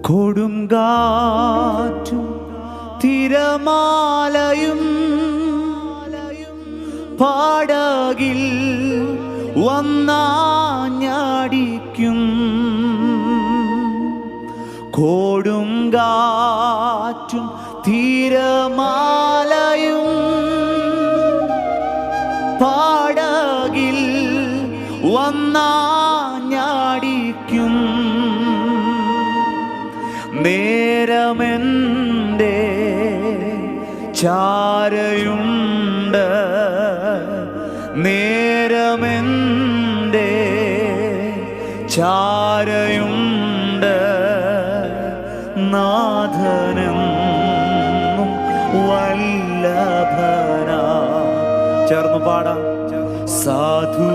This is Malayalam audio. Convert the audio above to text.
കൊടുങ്കാറ്റും തിരമാലയും പടകിൽ വന്നാഞ്ഞടിക്കും. കൊടുങ്കാറ്റും തിരമാലയും പടകിൽ വന്നാഞ്ഞടിക്കും. നേരമെൻ്റെ ചാരയുണ്ട്, നേരമെൻ്റെ ചാരയുണ്ട്. നാഥനെന്നും വല്ലഭനാ. ചേർന്ന് പാടാം. സാധു